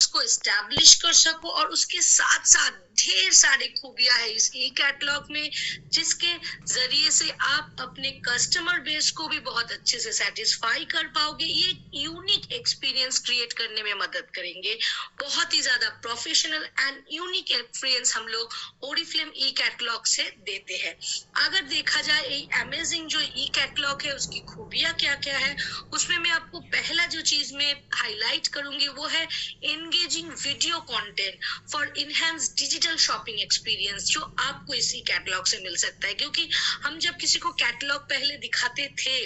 को एस्टैब्लिश कर सको, और उसके साथ साथ ढेर सारी खूबियां है इस ई कैटलॉग में, जिसके जरिए से आप अपने कस्टमर बेस को भी बहुत अच्छे से सेटिस्फाई कर पाओगे। ये यूनिक एक्सपीरियंस क्रिएट करने में मदद करेंगे। बहुत ही ज्यादा प्रोफेशनल एंड यूनिक एक्सपीरियंस हम लोग ओरिफ्लेम ई कैटलॉग से देते हैं। अगर देखा जाए अमेजिंग जो ई कैटलॉग है उसकी खूबियां क्या क्या है, उसमें मैं आपको पहला जो चीज में हाईलाइट करूंगी वो है engaging video content for enhance digital shopping experience, जो आपको इसी कैटलॉग से मिल सकता है। क्योंकि हम जब किसी को कैटलॉग पहले दिखाते थे,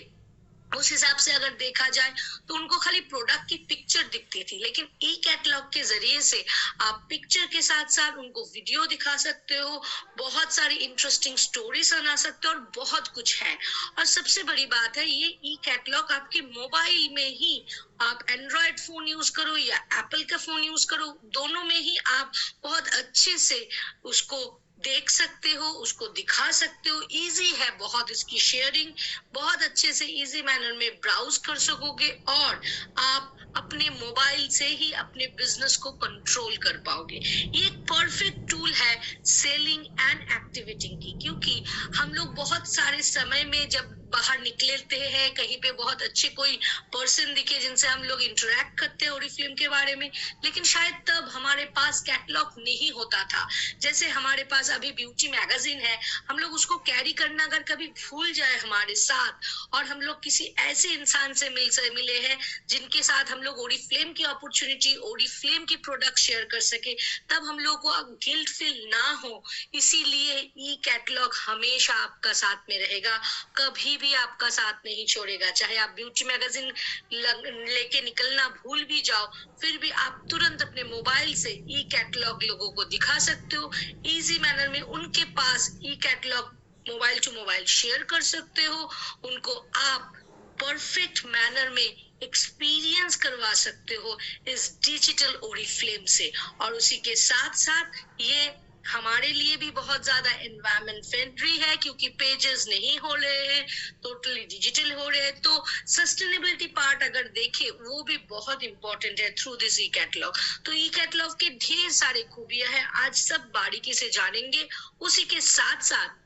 उस हिसाब से अगर देखा जाए तो उनको खाली प्रोडक्ट की पिक्चर दिखती थी, लेकिन ई कैटलॉग के जरिए से आप पिक्चर के साथ साथ उनको वीडियो दिखा सकते हो, बहुत सारी इंटरेस्टिंग स्टोरी सुना सकते हो, और बहुत कुछ है। और सबसे बड़ी बात है, ये ई कैटलॉग आपके मोबाइल में ही, आप एंड्रॉयड फोन यूज करो या एप्पल का फोन यूज करो, दोनों में ही आप बहुत अच्छे से उसको देख सकते हो, उसको दिखा सकते हो। इजी है बहुत, इसकी शेयरिंग बहुत अच्छे से इजी मैनर में ब्राउज कर सकोगे, और आप अपने मोबाइल से ही अपने बिजनेस को कंट्रोल कर पाओगे। ये एक परफेक्ट टूल है सेलिंग एंड एक्टिविटी की, क्योंकि हम लोग बहुत सारे समय में जब बाहर निकलते हैं, कहीं पे बहुत अच्छे कोई पर्सन दिखे जिनसे हम लोग इंटरेक्ट करते हैं ओरिफ्लेम के बारे में, लेकिन शायद तब हमारे पास कैटलॉग नहीं होता था। जैसे हमारे पास अभी ब्यूटी मैगजीन है, हम लोग उसको कैरी करना अगर कभी भूल जाए हमारे साथ, और हम लोग किसी ऐसे इंसान से मिले हैं जिनके साथ हम लोग ओरिफ्लेम की अपॉर्चुनिटी, ओरिफ्लेम की प्रोडक्ट शेयर कर सके, तब हम लोग को गिल्ट फील ना हो। इसीलिए ई कैटलॉग हमेशा आपका साथ में रहेगा, कभी भी आपका साथ नहीं छोड़ेगा। चाहे आप ब्यूटी मैगजीन लेके निकलना भूल भी जाओ, फिर भी आप तुरंत अपने मोबाइल से ई कैटलॉग लोगों को दिखा सकते हो। इजी मैनर में उनके पास e catalogue mobile to mobile share कर सकते हो, उनको आप परफेक्ट मैनर में एक्सपीरियंस करवा सकते हो इस डिजिटल ओरिफ्लेम से। और उसी के साथ साथ ये हमारे लिए भी बहुत ज्यादा एनवायरमेंट फ्रेंडली है, क्योंकि पेजेस नहीं हो रहे हैं, टोटली डिजिटल हो रहे हैं। तो सस्टेनेबिलिटी पार्ट अगर देखें, वो भी बहुत इंपॉर्टेंट है थ्रू दिस ई कैटलॉग। तो ई कैटलॉग के ढेर सारे खूबियां हैं, आज सब बारीकी से जानेंगे। उसी के साथ साथ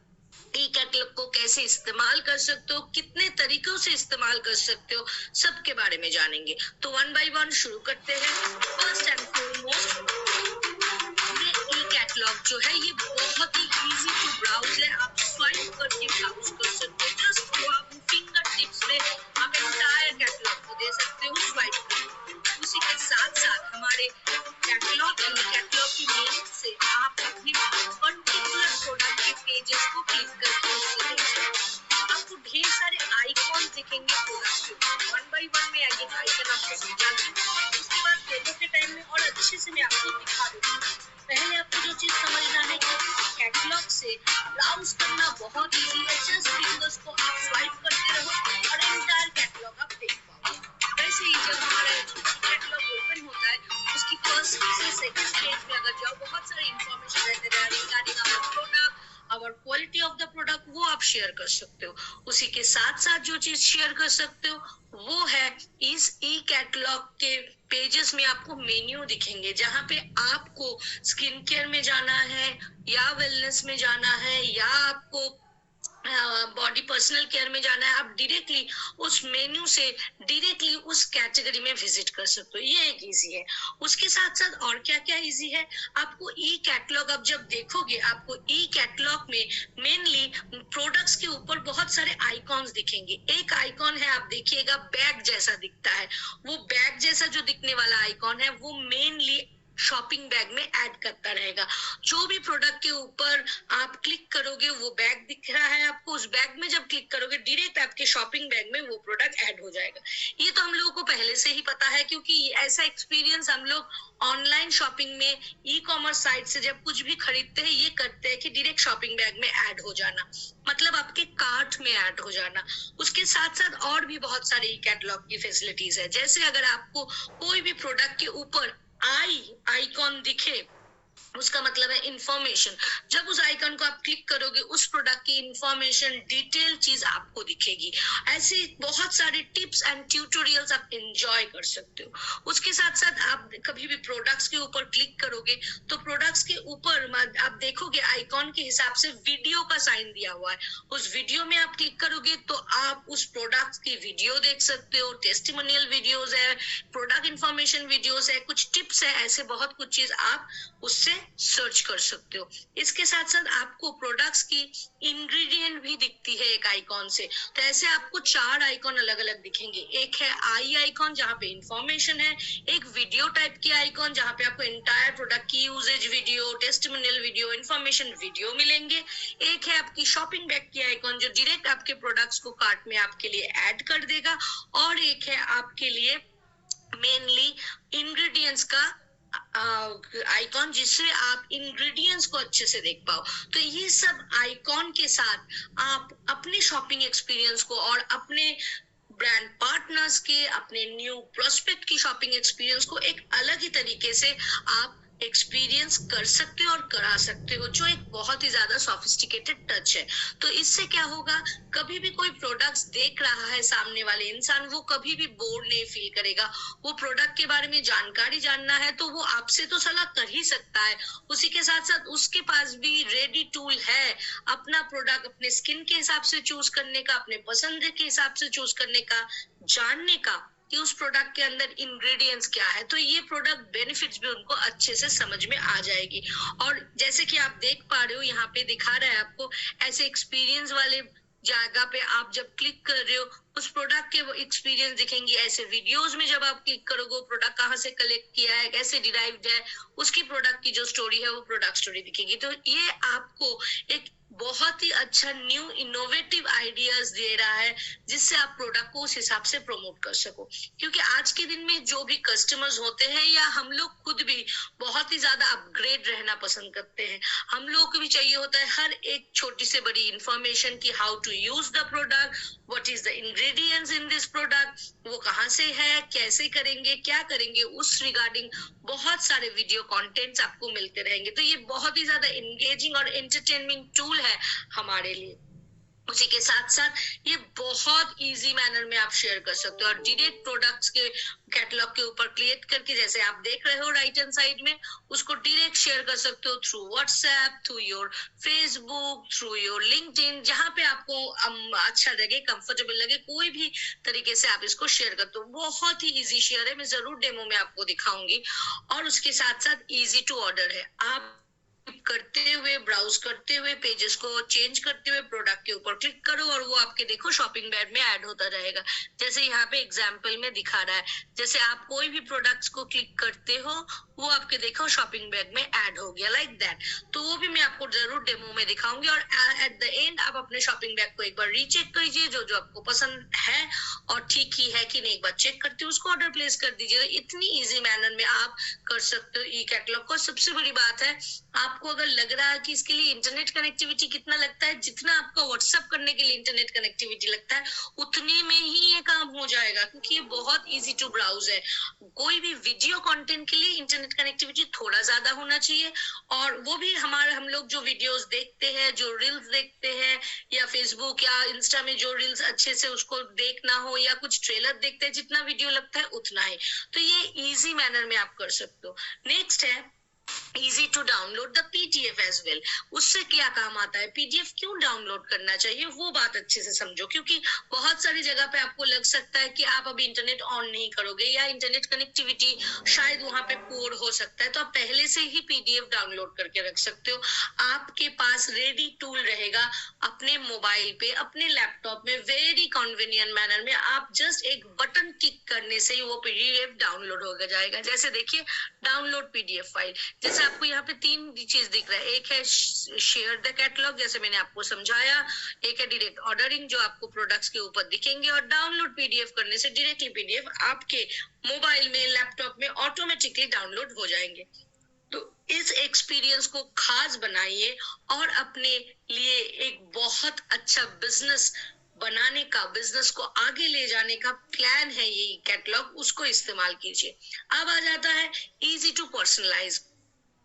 ई कैटलॉग को कैसे इस्तेमाल कर सकते हो, कितने तरीकों से इस्तेमाल कर सकते हो, सबके बारे में जानेंगे। तो वन बाय वन शुरू करते हैं। फर्स्ट एंड फॉरमोस्ट, ये ई कैटलॉग जो है ये बहुत ही इजी टू ब्राउज है। आप स्वाइप करके ब्राउज कर सकते हो, जस्ट आप फिंगर टिप्स में आप एंटायर कैटलॉग को दे सकते हो स्वाइप करके। उसी के साथ साथ हमारे कैटलॉग की मीनिंग से आप अपनी पर्टिकुलर प्रोडक्ट के पेजेस को क्लिक करके उससे देख सकते हो। आपको ढेर सारे आइकॉन दिखेंगे प्रोडक्ट के, वन बाय वन में आगे आइकन आपको समझाती, उसके बाद डेमो के टाइम में और अच्छे से मैं आपको दिखा दूंगी। पहले आपको जो चीज समझना है कि कैटलॉग से ब्राउज करना बहुत इजी है, जस्ट फिंगर्स को आप स्वाइप करते रहो और एंटायर कैटलॉग आप देख पाओगे। वैसे ही जब हमारा कैटलॉग ओपन होता है, उसकी फर्स्ट से सेकंड पेज में अगर जाओ, बहुत सारे इंफॉर्मेशन रहते हैं regarding our product, our quality of the product, वो आप शेयर कर सकते हो। उसी के साथ साथ जो चीज शेयर कर सकते हो वो है इस ई कैटलॉग के पेजेस में आपको मेन्यू दिखेंगे, जहां पे आपको स्किन केयर में जाना है या वेलनेस में जाना है या आपको बॉडी पर्सनल केयर में जाना है, आप डायरेक्टली उस मेन्यू से डायरेक्टली उस कैटेगरी में विजिट कर सकते हो। ये एक इजी है। उसके साथ साथ और क्या क्या इजी है, आपको ई कैटलॉग अब जब देखोगे, आपको ई कैटलॉग में मेनली प्रोडक्ट्स के ऊपर बहुत सारे आइकॉन्स दिखेंगे। एक आइकॉन है, आप देखिएगा बैग जैसा दिखता है, वो बैग जैसा जो दिखने वाला आइकॉन है वो मेनली शॉपिंग बैग में ऐड करता रहेगा। जो भी प्रोडक्ट के ऊपर आप क्लिक करोगे वो बैग दिख रहा है आपको, उस बैग में जब क्लिक करोगे डायरेक्ट आपके शॉपिंग बैग में वो प्रोडक्ट ऐड हो जाएगा। ये तो हम लोगों को पहले से ही पता है, क्योंकि ऐसा एक्सपीरियंस हम लोग ऑनलाइन शॉपिंग में ई कॉमर्स साइट से जब कुछ भी खरीदते हैं ये करते हैं कि डायरेक्ट शॉपिंग बैग में ऐड हो जाना, मतलब आपके कार्ट में ऐड हो जाना। उसके साथ साथ और भी बहुत सारे ई कैटलॉग की फैसिलिटीज है, जैसे अगर आपको कोई भी प्रोडक्ट के ऊपर आइकॉन दिखे, उसका मतलब है इंफॉर्मेशन। जब उस आइकन को आप क्लिक करोगे, उस प्रोडक्ट की इंफॉर्मेशन, डिटेल चीज आपको दिखेगी। ऐसे बहुत सारे टिप्स एंड ट्यूटोरियल्स आप एंजॉय कर सकते हो। उसके साथ साथ आप कभी भी प्रोडक्ट्स के ऊपर क्लिक करोगे तो प्रोडक्ट्स के ऊपर आप देखोगे आइकॉन के हिसाब से वीडियो का साइन दिया हुआ है। उस वीडियो में आप क्लिक करोगे तो आप उस प्रोडक्ट की वीडियो देख सकते हो, टेस्टिमोनियल वीडियोस है, प्रोडक्ट इंफॉर्मेशन वीडियोस है, कुछ टिप्स है, ऐसे बहुत कुछ चीज आप उससे सर्च कर सकते हो। इसके साथ साथ आपको प्रोडक्ट्स की इंग्रेडिएंट भी दिखती है एक आइकॉन से। तो ऐसे आपको 4 आइकॉन अलग अलग दिखेंगे। एक है आई आइकॉन जहाँ पे इंफॉर्मेशन है, एक वीडियो टाइप की आइकॉन जहाँ पे आपको एंटायर प्रोडक्ट की usages video, testimonial video, information video मिलेंगे। एक है आपकी शॉपिंग बैग की आइकॉन जो डायरेक्ट आपके प्रोडक्ट्स को कार्ट में आपके लिए ऐड कर देगा। और एक है आपके लिए मेनली इंग्रेडिएंट्स का आइकॉन जिससे आप इंग्रेडिएंट्स को अच्छे से देख पाओ। तो ये सब आइकॉन के साथ आप अपने शॉपिंग एक्सपीरियंस को और अपने ब्रांड पार्टनर्स के, अपने न्यू प्रोस्पेक्ट की शॉपिंग एक्सपीरियंस को एक अलग ही तरीके से आप एक्सपीरियंस कर सकते हो और करा सकते हो, जो एक बहुत ही ज्यादा सोफिस्टिकेटेड टच है। तो इससे क्या होगा, कभी भी कोई प्रोडक्ट्स देख रहा है सामने वाले इंसान, वो कभी भी बोर नहीं फील करेगा। वो प्रोडक्ट के बारे में जानकारी जानना है तो वो आपसे तो सलाह कर ही सकता है, उसी के साथ साथ उसके पास भी रेडी टूल है अपना प्रोडक्ट अपने स्किन के हिसाब से चूज करने का, अपने पसंद के हिसाब से चूज करने का, जानने का कि उस प्रोडक्ट के अंदर इंग्रेडिएंट्स क्या है। तो ये प्रोडक्ट बेनिफिट्स भी उनको अच्छे से समझ में आ जाएगी। और जैसे कि आप देख पा रहे हो यहाँ पे दिखा रहा है आपको, ऐसे एक्सपीरियंस वाले जगह पे आप जब क्लिक कर रहे हो उस प्रोडक्ट के वो एक्सपीरियंस दिखेंगे। ऐसे वीडियोस में जब आप क्लिक करोगे वो प्रोडक्ट कहाँ से कलेक्ट किया है, कैसे डिराइव्ड है, उसकी प्रोडक्ट की जो स्टोरी है वो प्रोडक्ट स्टोरी दिखेगी। तो ये आपको एक बहुत ही अच्छा न्यू इनोवेटिव आइडियाज दे रहा है जिससे आप प्रोडक्ट को उस हिसाब से प्रमोट कर सको। क्योंकि आज के दिन में जो भी कस्टमर्स होते हैं या हम लोग खुद भी बहुत ही ज्यादा अपग्रेड रहना पसंद करते हैं। हम लोग को भी चाहिए होता है हर एक छोटी से बड़ी इंफॉर्मेशन की, how to use the product, what is the ingredients in this product, वो कहाँ से है, कैसे करेंगे, क्या करेंगे, उस रिगार्डिंग बहुत सारे वीडियो कंटेंट्स आपको मिलते रहेंगे। तो ये बहुत ही ज्यादा एंगेजिंग और एंटरटेनमेंट टूल है हमारे लिए। उसी के साथ साथ ये बहुत इजी मैनर में आप शेयर कर सकते हो और डायरेक्ट प्रोडक्ट्स के कैटलॉग के ऊपर क्लिक करके, जैसे आप देख रहे हो राइट हैंड साइड में, उसको डायरेक्ट शेयर कर सकते हो through WhatsApp, through your Facebook, through your LinkedIn, जहां पे आपको अच्छा लगे, कंफर्टेबल लगे, कोई भी तरीके से आप इसको शेयर करते हो। बहुत ही इजी शेयर है, मैं जरूर डेमो में आपको दिखाऊंगी। और उसके साथ साथ इजी टू ऑर्डर है। आप करते हुए, ब्राउज करते हुए, पेजेस को चेंज करते हुए प्रोडक्ट के ऊपर क्लिक करो और वो आपके देखो शॉपिंग बैग में ऐड होता रहेगा। जैसे यहाँ पे एग्जांपल में दिखा रहा है, जैसे आप कोई भी प्रोडक्ट्स को क्लिक करते हो वो आपके देखो शॉपिंग बैग में ऐड हो गया, लाइक दैट। तो वो भी मैं आपको जरूर डेमो में दिखाऊंगी। और एट द एंड आप अपने शॉपिंग बैग को एक बार रीचेक कीजिए, जो जो आपको पसंद है और ठीक ही है कि नहीं, एक बार चेक करते हुए उसको ऑर्डर प्लेस कर दीजिए। इतनी इजी मैनर में आप कर सकते हो ई कैटलॉग को। सबसे बड़ी बात है, आपको अगर लग रहा है कि इसके लिए इंटरनेट कनेक्टिविटी कितना लगता है, जितना आपका व्हाट्सएप करने के लिए इंटरनेट कनेक्टिविटी लगता है उतने में ही ये काम हो जाएगा, क्योंकि ये बहुत इजी टू ब्राउज है। कोई भी वीडियो कंटेंट के लिए इंटरनेट कनेक्टिविटी थोड़ा ज्यादा होना चाहिए, और वो भी हम लोग जो वीडियोस देखते हैं, जो रील्स देखते हैं, या फेसबुक या इंस्टा में जो रील्स अच्छे से उसको देखना हो, या कुछ ट्रेलर देखते हैं, जितना वीडियो लगता है उतना ही। तो ये इजी मैनर में आप कर सकते हो। नेक्स्ट है easy to download the PDF as well। उससे क्या काम आता है, PDF क्यों डाउनलोड करना चाहिए वो बात अच्छे से समझो। क्योंकि बहुत सारी जगह पे आपको लग सकता है कि आप अभी इंटरनेट ऑन नहीं करोगे या इंटरनेट कनेक्टिविटी शायद वहां पे पोर हो सकता है, तो आप पहले से ही PDF डाउनलोड करके रख सकते हो। आपके पास रेडी टूल रहेगा अपने मोबाइल पे, अपने लैपटॉप में, वेरी कन्वीनियंट मैनर में आप जस्ट एक बटन क्लिक करने से ही वो PDF डाउनलोड हो जाएगा। जैसे देखिए, डाउनलोड PDF फाइल, जैसे आपको यहाँ पे 3 चीज दिख रहा है। एक है शेयर द कैटलॉग, जैसे मैंने आपको समझाया। एक है डायरेक्ट ऑर्डरिंग, जो आपको प्रोडक्ट्स के ऊपर दिखेंगे। और डाउनलोड PDF करने से डायरेक्टली PDF आपके मोबाइल में, लैपटॉप में ऑटोमेटिकली डाउनलोड हो जाएंगे। तो इस एक्सपीरियंस को खास बनाइए और अपने लिए एक बहुत अच्छा बिजनेस बनाने का, बिजनेस को आगे ले जाने का प्लान है ये कैटलॉग, उसको इस्तेमाल कीजिए। अब आ जाता है इजी टू पर्सनलाइज।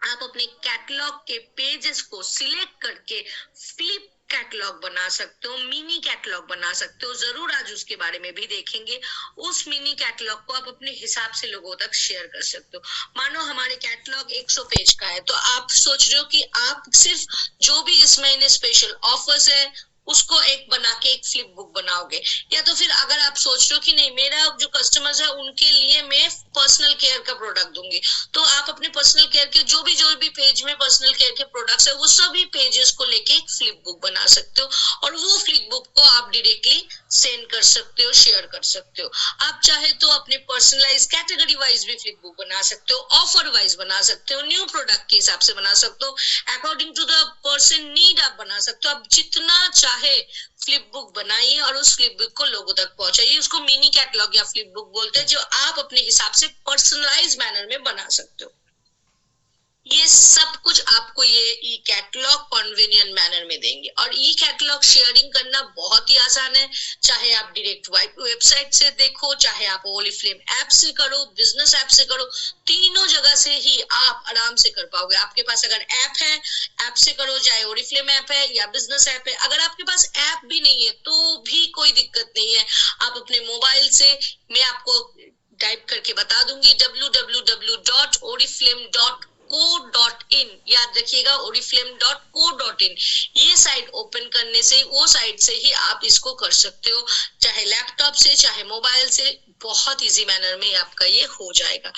आप अपने कैटलॉग के पेजेस को सिलेक्ट करके फ्लिप कैटलॉग बना सकते हो, मिनी कैटलॉग बना सकते हो। जरूर आज उसके बारे में भी देखेंगे। उस मिनी कैटलॉग को आप अपने हिसाब से लोगों तक शेयर कर सकते हो। मानो हमारे कैटलॉग 100 पेज का है, तो आप सोच रहे हो कि आप सिर्फ जो भी इस महीने स्पेशल ऑफर्स है उसको एक बना के एक फ्लिप बुक बनाओगे, या तो फिर अगर आप सोच रहे हो कि नहीं मेरा जो कस्टमर्स है उनके लिए मैं पर्सनल केयर का प्रोडक्ट दूंगी, तो आप अपने पर्सनल केयर के जो भी पेज में पर्सनल केयर के प्रोडक्ट्स है वो सभी पेजेस को लेके एक फ्लिप बुक बना सकते हो, और वो फ्लिप बुक को आप डायरेक्टली सेंड कर सकते हो, शेयर कर सकते हो। आप चाहे तो अपने पर्सनलाइज कैटेगरी वाइज भी फ्लिप बुक बना सकते हो, ऑफर वाइज बना सकते हो, न्यू प्रोडक्ट के हिसाब से बना सकते हो, according to the person need आप बना सकते हो। आप जितना चाहे फ्लिप बुक बनाइए और उस फ्लिप बुक को लोगों तक पहुंचाइए। उसको मिनी कैटलॉग या फ्लिप बुक बोलते हैं, जो आप अपने हिसाब से पर्सनलाइज मैनर में बना सकते हो। ये सब कुछ आपको ये ई कैटलॉग कन्वीनियंट मैनर में देंगे। और ई कैटलॉग शेयरिंग करना बहुत ही आसान है, चाहे आप डायरेक्ट वेबसाइट से देखो, चाहे आप ओरिफ्लेम ऐप से करो, बिजनेस ऐप से करो, तीनों जगह से ही आप आराम से कर पाओगे। आपके पास अगर ऐप है, ऐप से करो, चाहे ओरिफ्लेम ऐप है या बिजनेस ऐप है। अगर आपके पास ऐप भी नहीं है तो भी कोई दिक्कत नहीं है, आप अपने मोबाइल से, मैं आपको टाइप करके बता दूंगी, www.oriflame.co.in, याद रखिएगा oriflame.co.in। ये साइट ओपन करने से, वो साइट से ही आप इसको कर सकते हो, चाहे लैपटॉप से चाहे मोबाइल से, बहुत इजी मैनर में आपका ये हो जाएगा।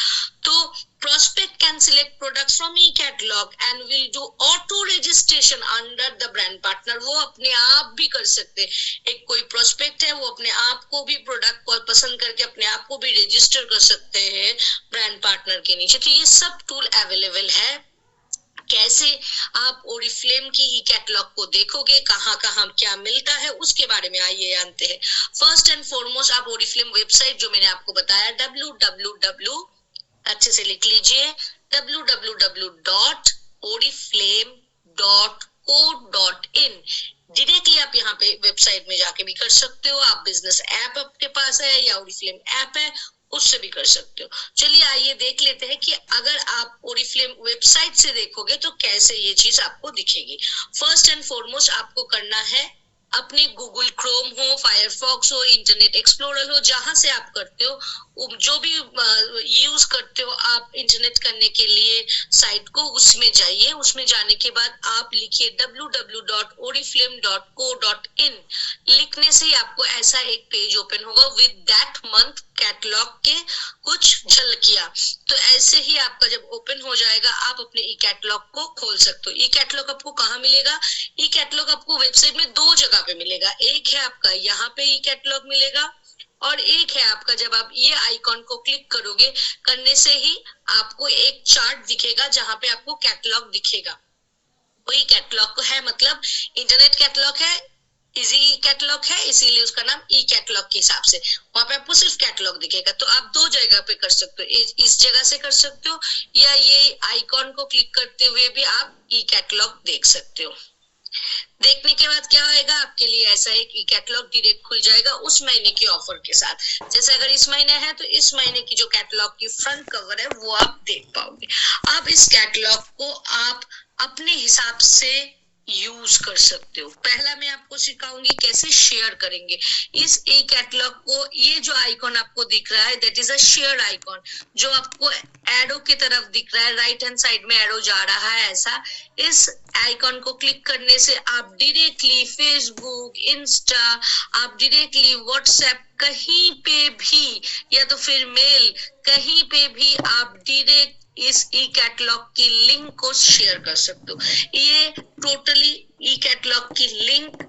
तो prospect can select products from e-catalog and will do auto registration under the brand partner। वो अपने आप भी कर सकते हैं। एक कोई प्रोस्पेक्ट है वो अपने आप को भी प्रोडक्ट को पसंद करके अपने आप को भी रजिस्टर कर सकते हैं ब्रांड पार्टनर के नीचे। तो ये सब टूल अवेलेबल है। कैसे आप ओरिफ्लेम की ही कैटलॉग को देखोगे, कहाँ कहाँ क्या मिलता है, उसके बारे में आइए जानते हैं। फर्स्ट एंड फॉरमोस्ट आप ओरिफ्लेम वेबसाइट जो मैंने आपको बताया, www, अच्छे से लिख लीजिए, www.oriflame.co.in। डायरेक्टली आप यहाँ पे वेबसाइट में जाके भी कर सकते हो। आप बिजनेस ऐप आपके पास है या ओरिफ्लेम ऐप है, उससे भी कर सकते हो। चलिए आइए देख लेते हैं कि अगर आप ओरिफ्लेम वेबसाइट से देखोगे तो कैसे ये चीज आपको दिखेगी। फर्स्ट एंड फॉरमोस्ट आपको करना है, अपने गूगल क्रोम हो, फायरफॉक्स हो, इंटरनेट एक्सप्लोरर हो, जहां से आप करते हो, जो भी यूज करते हो आप इंटरनेट करने के लिए साइट को, उसमें जाइए। उसमें जाने के बाद आप लिखिए www.oriflame.co.in। लिखने से ही आपको ऐसा एक पेज ओपन होगा विद दैट मंथ कैटलॉग के कुछ झलकियां। तो ऐसे ही आपका जब ओपन हो जाएगा, आप अपने ई कैटलॉग को खोल सकते हो। ई कैटलॉग आपको कहाँ मिलेगा? ई कैटलॉग आपको वेबसाइट में दो जगह पे मिलेगा। एक है आपका यहाँ पे ई कैटलॉग मिलेगा, और एक है आपका जब आप ये आइकॉन को क्लिक करोगे, करने से ही आपको एक चार्ट दिखेगा जहां पे आपको कैटलॉग दिखेगा। वही कैटलॉग है, मतलब इंटरनेट कैटलॉग है, इजी कैटलॉग है, इसीलिए उसका नाम ई कैटलॉग के हिसाब से। वहां पे आपको सिर्फ कैटलॉग दिखेगा। तो आप दो जगह पे कर सकते हो, इस जगह से कर सकते हो, या ये आइकॉन को क्लिक करते हुए भी आप ई कैटलॉग देख सकते हो। देखने के बाद क्या होएगा, आपके लिए ऐसा है कि कैटलॉग डायरेक्ट खुल जाएगा उस महीने के ऑफर के साथ। जैसे अगर इस महीने है तो इस महीने की जो कैटलॉग की फ्रंट कवर है वो आप देख पाओगे। अब इस कैटलॉग को आप अपने हिसाब से यूज कर सकते हो। पहला मैं आपको सिखाऊंगी कैसे शेयर करेंगे इस ई कैटलॉग को। ये जो आइकॉन आपको दिख रहा है that is a share icon, जो आपको एरो की तरफ दिख रहा है, राइट हैंड साइड में एरो जा रहा है ऐसा। इस आइकॉन को क्लिक करने से आप डायरेक्टली फेसबुक, इंस्टा, आप डायरेक्टली व्हाट्सएप, कहीं पे भी, या तो फिर मेल, कहीं पे भी आप डायरेक्ट इस ई कैटलॉग की लिंक को शेयर कर सकते हो। ये टोटली ई कैटलॉग की लिंक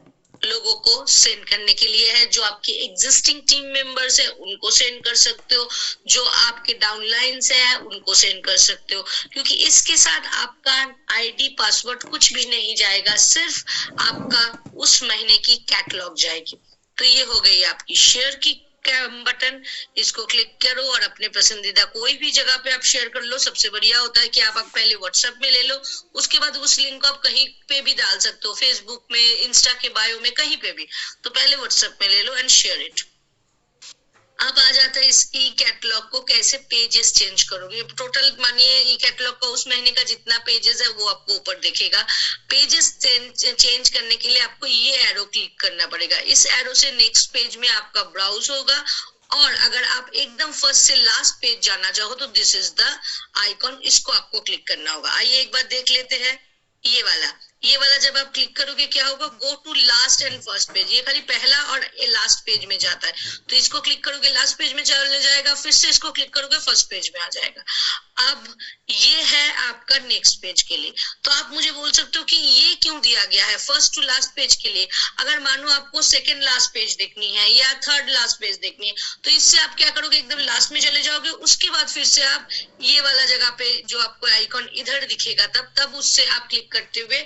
लोगों को सेंड करने के लिए है। जो आपके एग्जिस्टिंग टीम मेंबर्स है उनको सेंड कर सकते हो, जो आपके डाउनलाइन से है उनको सेंड कर सकते हो, क्योंकि इसके साथ आपका आईडी पासवर्ड कुछ भी नहीं जाएगा, सिर्फ आपका उस महीने की कैटलॉग जाएगी। तो ये हो गई आपकी शेयर की बटन, इसको क्लिक करो और अपने पसंदीदा कोई भी जगह पे आप शेयर कर लो। सबसे बढ़िया होता है कि आप पहले व्हाट्सएप में ले लो, उसके बाद उस लिंक को आप कहीं पे भी डाल सकते हो, फेसबुक में, इंस्टा के बायो में, कहीं पे भी। तो पहले व्हाट्सएप में ले लो एंड शेयर इट। अब आ जाता है इस ई कैटलॉग को कैसे पेजेस चेंज करोगे। टोटल मानिए ई कैटलॉग का उस महीने का जितना पेजेस है वो आपको ऊपर दिखेगा। पेजेस चेंज करने के लिए आपको ये एरो क्लिक करना पड़ेगा। इस एरो से नेक्स्ट पेज में आपका ब्राउज होगा, और अगर आप एकदम फर्स्ट से लास्ट पेज जाना चाहो तो दिस इज द आइकॉन, इसको आपको क्लिक करना होगा। आइए एक बार देख लेते हैं। ये वाला जब आप क्लिक करोगे क्या होगा, go to last and first page. ये खाली पहला और लास्ट पेज में जाता है, तो इसको क्लिक करोगे लास्ट पेज में चले जाएगा, फिर से इसको क्लिक करोगे फर्स्ट पेज में आ जाएगा। अब ये है आपका नेक्स्ट पेज के लिए। तो आप मुझे बोल सकते हो कि ये क्यों दिया गया है फर्स्ट टू लास्ट पेज के लिए। अगर मानो आपको सेकंड लास्ट पेज देखनी है या थर्ड लास्ट पेज देखनी है, तो इससे आप क्या करोगे, एकदम लास्ट में चले जाओगे, उसके बाद फिर से आप ये वाला जगह पे जो आपको आइकॉन इधर दिखेगा तब उससे आप क्लिक करते हुए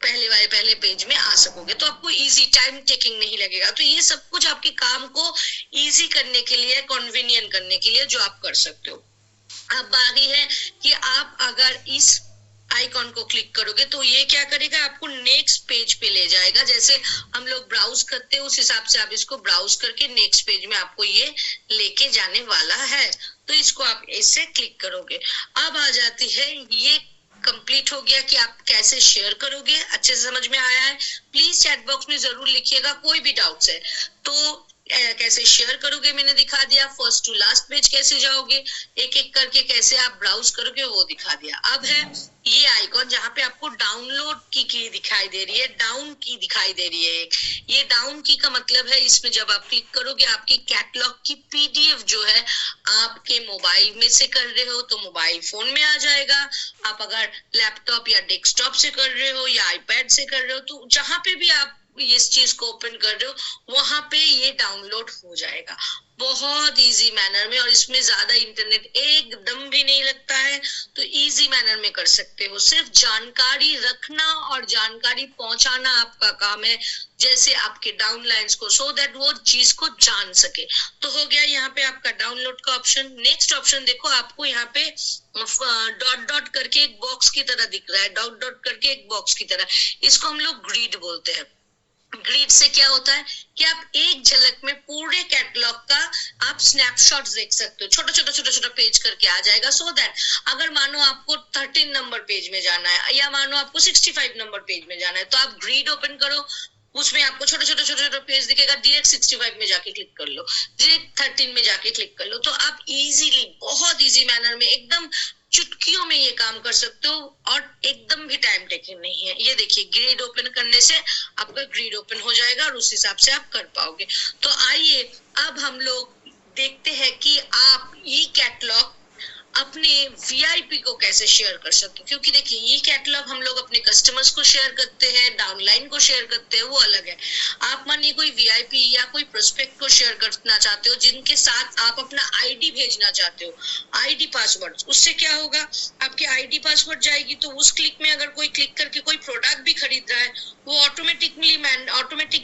पहले पेज में आ सकोगे। तो आपको इजी, टाइम टेकिंग नहीं लगेगा। तो ये सब कुछ आपके काम को इजी करने के लिए, कन्वीनियंट करने के लिए जो आप कर सकते हो। अब बारी है कि आप अगर इस आइकॉन को क्लिक करोगे तो ये क्या करेगा, आपको नेक्स्ट पेज पे ले जाएगा। जैसे हम लोग ब्राउज करते हैं उस हिसाब से आप इसको ब्राउज करके नेक्स्ट पेज में आपको ये लेके जाने वाला है। तो इसको आप ऐसे क्लिक करोगे। अब आ जाती है, ये कंप्लीट हो गया कि आप कैसे शेयर करोगे। अच्छे से समझ में आया है? प्लीज चैट बॉक्स में जरूर लिखिएगा कोई भी डाउट्स है तो। कैसे शेयर करोगे मैंने दिखा दिया, फर्स्ट टू लास्ट पेज कैसे जाओगे, एक एक करके कैसे आप ब्राउज करोगे वो दिखा दिया। अब है ये आइकॉन जहाँ पे आपको डाउनलोड की दिखाई दे रही है, डाउन की दिखाई दे रही है। ये डाउन की का मतलब है इसमें जब आप क्लिक करोगे आपकी कैटलॉग की पीडीएफ जो है आपके मोबाइल में से कर रहे हो तो मोबाइल फोन में आ जाएगा। आप अगर लैपटॉप या डेस्कटॉप से कर रहे हो या आईपैड से कर रहे हो तो जहां पे भी आप इस चीज को ओपन कर रहे हो वहां पे ये डाउनलोड हो जाएगा बहुत इजी मैनर में। और इसमें ज्यादा इंटरनेट एकदम भी नहीं लगता है, तो इजी मैनर में कर सकते हो। सिर्फ जानकारी रखना और जानकारी पहुंचाना आपका काम है, जैसे आपके डाउनलाइंस को, सो दैट वो चीज को जान सके। तो हो गया यहाँ पे आपका डाउनलोड का ऑप्शन। नेक्स्ट ऑप्शन देखो, आपको यहाँ पे डॉट डॉट करके एक बॉक्स की तरह दिख रहा है, डॉट डॉट करके एक बॉक्स की तरह, इसको हम लोग ग्रिड बोलते हैं। ग्रिड से क्या होता है कि आप एक झलक में पूरे कैटलॉग का आप स्नैपशॉट्स देख सकते हो, छोटा पेज करके आ जाएगा। सो दैट अगर मानो आपको 13 नंबर पेज में जाना है या मानो आपको 65 नंबर पेज में जाना है तो आप ग्रिड ओपन करो, उसमें आपको छोटा पेज दिखेगा, डायरेक्ट 65 में जाके क्लिक कर लो, डायरेक्ट 13 में जाके क्लिक कर लो। तो आप इजीली, बहुत इजी मैनर में, एकदम चुटकियों में ये काम कर सकते हो और एकदम भी टाइम टेकिंग नहीं है। ये देखिए ग्रिड ओपन करने से आपका ग्रिड ओपन हो जाएगा और उस हिसाब से आप कर पाओगे। तो आइए अब हम लोग देखते हैं कि आप ई कैटलॉग अपने वीआईपी को कैसे शेयर कर सकते हो। क्योंकि देखिए ये कैटलॉग हम लोग अपने कस्टमर्स को शेयर करते हैं, डाउनलाइन को शेयर करते हैं, वो अलग है। आप मानिए कोई वीआईपी या कोई प्रोस्पेक्ट को शेयर करना चाहते हो जिनके साथ आप अपना आईडी भेजना चाहते हो, आईडी पासवर्ड, उससे क्या होगा, आपके आईडी पासवर्ड जाएगी तो उस क्लिक में अगर कोई क्लिक करके कोई प्रोडक्ट भी खरीद रहा है वो ऑटोमेटिक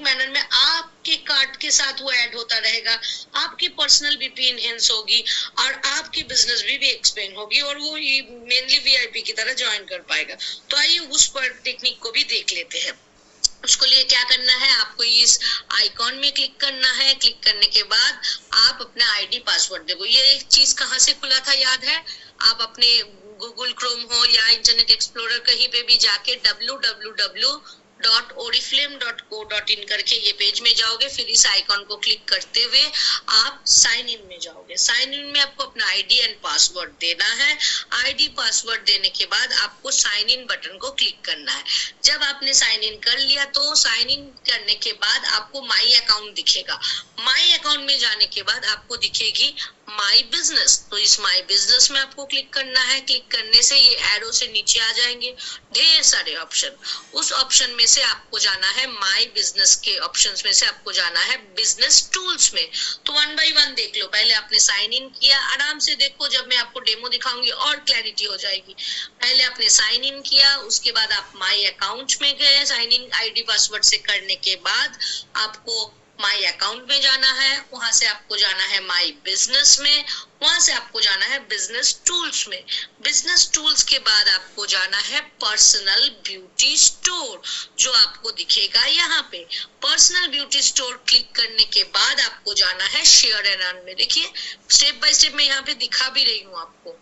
मैनर में आपके कार्ट के साथ वो ऐड होता रहेगा, आपकी पर्सनल बीपी इनहेंस होगी और आपकी बिजनेस भी एक्सपेंड होगी और वो मेनली वीआईपी की तरह ज्वाइन कर पाएगा। तो आइए उस पर टेक्निक को भी देख लेते हैं। उसको लिए क्या करना है, आपको इस आइकॉन में क्लिक करना है। क्लिक करने के बाद आप अपना आईडी पासवर्ड देखो। ये एक चीज कहाँ से खुला था याद है, आप अपने गूगल क्रोम हो या इंटरनेट एक्सप्लोरर कहीं पे भी जाके www.oriflame.co.in करके ये पेज में जाओगे, फिर इस आइकॉन को क्लिक करते हुए आप साइन इन में जाओगे। साइन इन में आपको अपना आईडी एंड पासवर्ड देना है। आईडी पासवर्ड देने के बाद आपको साइन इन बटन को क्लिक करना है। जब आपने साइन इन कर लिया तो साइन इन करने के बाद आपको माई अकाउंट दिखेगा। माई अकाउंट में जाने के बाद आपको दिखेगी माई बिजनेस। तो इस माई बिजनेस में आपको क्लिक करना है। क्लिक करने से ये एरो से नीचे आ जाएंगे ढेर सारे ऑप्शन। उस ऑप्शन में से आपको जाना है, माई बिजनेस के ऑप्शंस में से आपको जाना है बिजनेस टूल्स में। तो वन बाय वन देख लो। पहले आपने साइन इन किया, आराम से देखो, जब मैं आपको डेमो दिखाऊंगी और क्लैरिटी हो जाएगी। पहले आपने साइन इन किया, उसके बाद आप माई अकाउंट में गए, साइन इन आईडी पासवर्ड से करने के बाद आपको माई अकाउंट में जाना है, वहां से आपको जाना है माई बिजनेस में, वहां से आपको जाना है बिजनेस टूल्स में। बिजनेस टूल्स के बाद आपको जाना है पर्सनल ब्यूटी स्टोर, जो आपको दिखेगा यहाँ पे। पर्सनल ब्यूटी स्टोर क्लिक करने के बाद आपको जाना है शेयर एंड अर्न में। देखिए स्टेप बाय स्टेप मैं यहाँ पे दिखा भी रही हूँ आपको।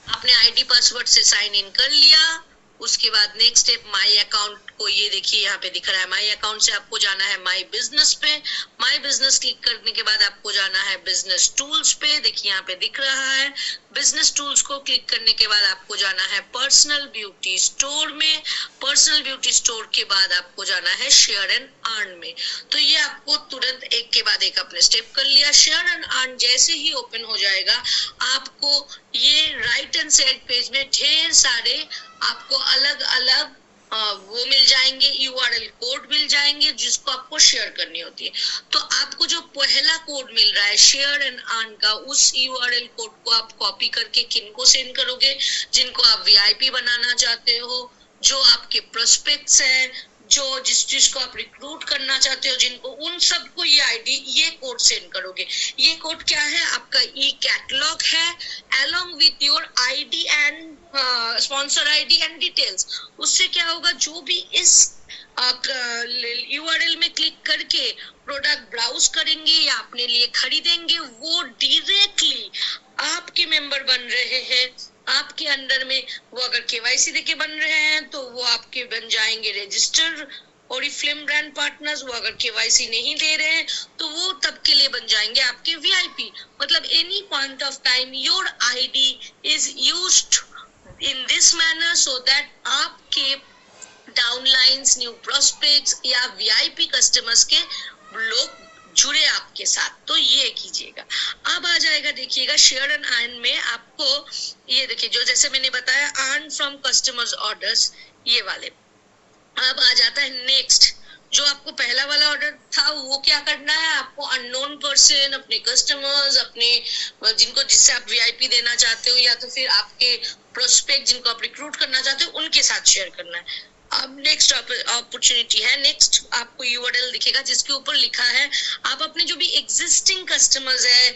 आपने आईडी पासवर्ड से साइन इन कर लिया, उसके बाद नेक्स्ट स्टेप माई अकाउंट को, ये देखिए यहाँ पे दिख रहा है माई अकाउंट से आपको जाना है माई बिजनेस पे। माई बिजनेस क्लिक करने के बाद आपको जाना है बिजनेस टूल्स पे, देखिए यहाँ पे दिख रहा है। बिजनेस टूल्स को क्लिक करने के बाद आपको जाना है पर्सनल ब्यूटी स्टोर में। पर्सनल ब्यूटी स्टोर के बाद आपको जाना है शेयर एंड अर्न में। तो ये आपको तुरंत एक के बाद एक अपने स्टेप कर लिया। शेयर एंड अर्न जैसे ही ओपन हो जाएगा, आपको ये राइट हैंड साइड पेज में ढेर सारे आपको अलग अलग वो मिल जाएंगे, यूआरएल कोड मिल जाएंगे, जिसको आपको शेयर करनी होती है। तो आपको जो पहला कोड मिल रहा है शेयर एंड अर्न का, उस यूआरएल कोड को आप कॉपी करके किनको सेंड करोगे? जिनको आप वीआईपी बनाना चाहते हो, जो आपके प्रोस्पेक्ट्स हैं, जो जिस चीज को आप रिक्रूट करना चाहते हो, जिनको, उन सबको ये आईडी, ये कोड सेंड करोगे। ये कोड क्या है? आपका ई कैटलॉग है, along with your ID and sponsor ID and details. उससे क्या होगा, जो भी इस यूआरएल में क्लिक करके प्रोडक्ट ब्राउज करेंगे या अपने लिए खरीदेंगे, वो डायरेक्टली आपके मेंबर बन रहे हैं, आपके अंडर में। वो अगर केवाईसी देके बन रहे हैं तो वो आपके बन जाएंगे रजिस्टर ओरिफ्लेम ब्रांड पार्टनर्स। वो अगर केवाईसी नहीं दे रहे हैं तो वो तब के लिए बन जाएंगे आपके वीआईपी। मतलब any point of time your ID is used in this manner, so that आपके डाउनलाइंस, न्यू प्रोस्पेक्ट्स या वीआईपी कस्टमर्स के लोग जुड़े आपके साथ। तो ये कीजिएगा। अब आ जाएगा, देखिएगा शेयर एंड अर्न में आपको ये देखिए, जो जैसे मैंने बताया अर्न फ्रॉम कस्टमर्स ऑर्डर्स, ये वाले। अब आ जाता है नेक्स्ट, जो आपको पहला वाला ऑर्डर था, वो क्या करना है आपको? अननोन पर्सन, अपने कस्टमर्स, अपने जिनको, जिससे आप वीआईपी देना चाहते हो, या तो फिर आपके प्रोस्पेक्ट जिनको आप रिक्रूट करना चाहते हो, उनके साथ शेयर करना है। अब नेक्स्ट अपॉर्चुनिटी है, नेक्स्ट आपको यूआरएल दिखेगा जिसके ऊपर लिखा है आप अपने जो भी एग्जिस्टिंग कस्टमर्स है,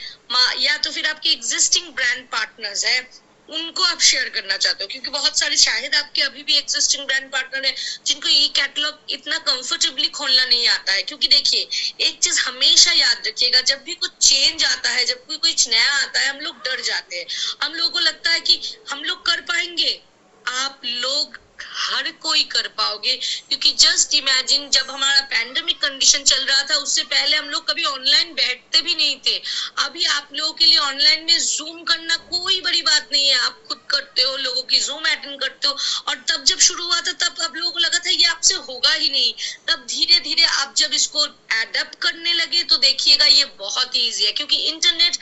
या तो फिर आपके एग्जिस्टिंग ब्रांड पार्टनर्स है, उनको आप शेयर करना चाहते हो। क्योंकि बहुत सारे शायद आपके अभी भी एग्जिस्टिंग ब्रांड पार्टनर है जिनको ई कैटलॉग इतना कंफर्टेबली खोलना नहीं आता है। क्योंकि देखिए एक चीज हमेशा याद रखिएगा, जब भी कुछ चेंज आता है, जब भी कुछ नया आता है, हम लोग डर जाते हैं। हम लोगों को लगता है कि हम लोग कर पाएंगे। आप लोग हर कोई कर पाओगे, क्योंकि जस्ट इमेजिन जब हमारा पैंडेमिक कंडीशन चल रहा था, उससे पहले हम लोग कभी ऑनलाइन बैठते भी नहीं थे। अभी आप लोगों के लिए ऑनलाइन में जूम करना कोई बड़ी बात नहीं है, आप खुद करते हो, लोगों की जूम अटेंड करते हो। और तब जब शुरू हुआ था तब आप लोगों को लगा था ये आपसे होगा ही नहीं। तब धीरे धीरे आप जब इसको एडप्ट करने लगे तो देखिएगा ये बहुत ही ईजी है, क्योंकि इंटरनेट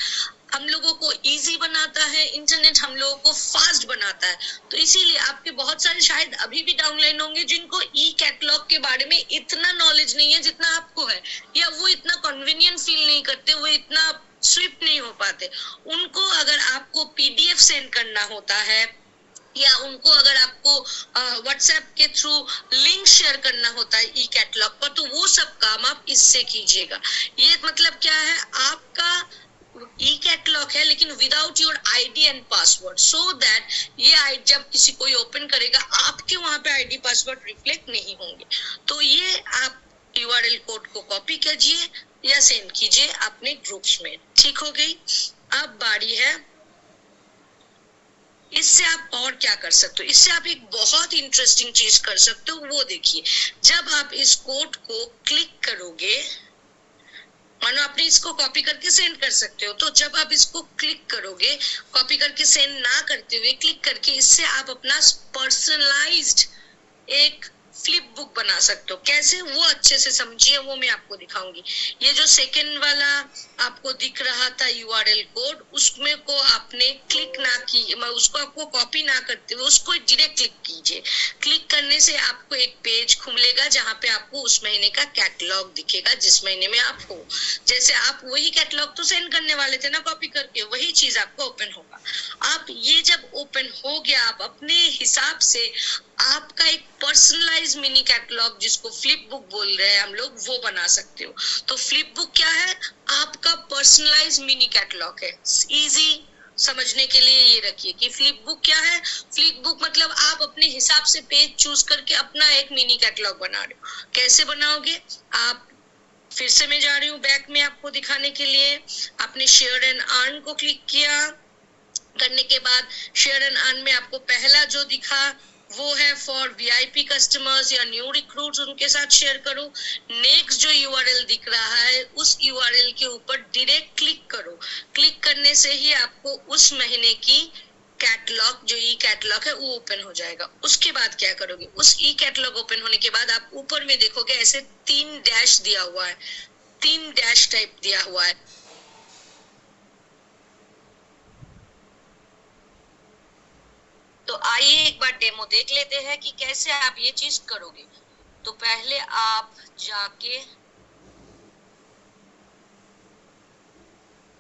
हम लोगों को इजी बनाता है, इंटरनेट हम लोगों को फास्ट बनाता है। तो इसीलिए आपके बहुत सारे शायद अभी भी डाउनलाइन होंगे जिनको ई कैटलॉग के बारे में इतना नॉलेज नहीं है जितना आपको है, या वो इतना कन्वीनियंट फील नहीं करते, वो इतना स्विफ्ट नहीं हो पाते। उनको अगर आपको पीडीएफ सेंड करना होता है, या उनको अगर आपको व्हाट्सएप के थ्रू लिंक शेयर करना होता है ई कैटलॉग पर, तो वो सब काम आप इससे कीजिएगा। ये मतलब क्या है, आपका ई कैटलॉग है लेकिन without your ID and password, so that ये जब किसी कोई ओपन करेगा आपके वहां पे आईडी पासवर्ड रिफ्लेक्ट नहीं होंगे। तो ये आप यूआरएल कोड को कॉपी कीजिए या सेंड कीजिए अपने ग्रुप्स में। ठीक हो गई। अब बारी है, इससे आप और क्या कर सकते हो? इससे आप एक बहुत इंटरेस्टिंग चीज कर सकते हो, वो देखिए। जब आप इस कोड को क्लिक करोगे, मानो आपने इसको कॉपी करके सेंड कर सकते हो, तो जब आप इसको क्लिक करोगे, कॉपी करके सेंड ना करते हुए क्लिक करके, इससे आप अपना पर्सनलाइज्ड एक फ्लिप बुक बना सकते हो। कैसे, वो अच्छे से समझिए, वो मैं आपको दिखाऊंगी। ये जो सेकंड वाला आपको दिख रहा था यूआरएल कोड, उसमें को आपने क्लिक ना की, उसको आपको कॉपी ना करते हुए उसको डायरेक्ट क्लिक कीजिए। क्लिक करने से आपको एक पेज खुलेगा जहाँ पे आपको उस महीने का कैटलॉग दिखेगा, जिस महीने में आप हो। जैसे आप वही कैटलॉग तो सेंड करने वाले थे ना कॉपी करके, वही चीज आपको ओपन होगा। आप ये जब ओपन हो गया, आप अपने हिसाब से आपका एक पर्सनलाइज मिनी कैटलॉग, जिसको फ्लिप बुक बोल रहे हैं हम लोग, वो बना सकते हो। तो फ्लिप बुक क्या है? आपका पर्सनलाइज मिनी कैटलॉग है। इजी समझने के लिए ये रखिए कि फ्लिप बुक क्या है। फ्लिप बुक मतलब आप अपने हिसाब से पेज चूज करके अपना एक मिनी कैटलॉग बना रहे हो। कैसे बनाओगे आप? फिर से मैं जा रही हूँ बैक में आपको दिखाने के लिए। आपने शेयर एंड अर्न को क्लिक किया, करने के बाद शेयर एंड अर्न में आपको पहला जो दिखा वो है फॉर वीआईपी कस्टमर्स या न्यू रिक्रूट्स, उनके साथ शेयर करो। नेक्स्ट जो यूआरएल दिख रहा है उस यूआरएल के ऊपर डायरेक्ट क्लिक करो। क्लिक करने से ही आपको उस महीने की कैटलॉग, जो ई कैटलॉग है, वो ओपन हो जाएगा। उसके बाद क्या करोगे? उस ई कैटलॉग ओपन होने के बाद आप ऊपर में देखोगे ऐसे 3 डैश दिया हुआ है, 3 डैश टाइप दिया हुआ है। तो आइए एक बार डेमो देख लेते हैं कि कैसे आप ये चीज करोगे। तो पहले आप जाके,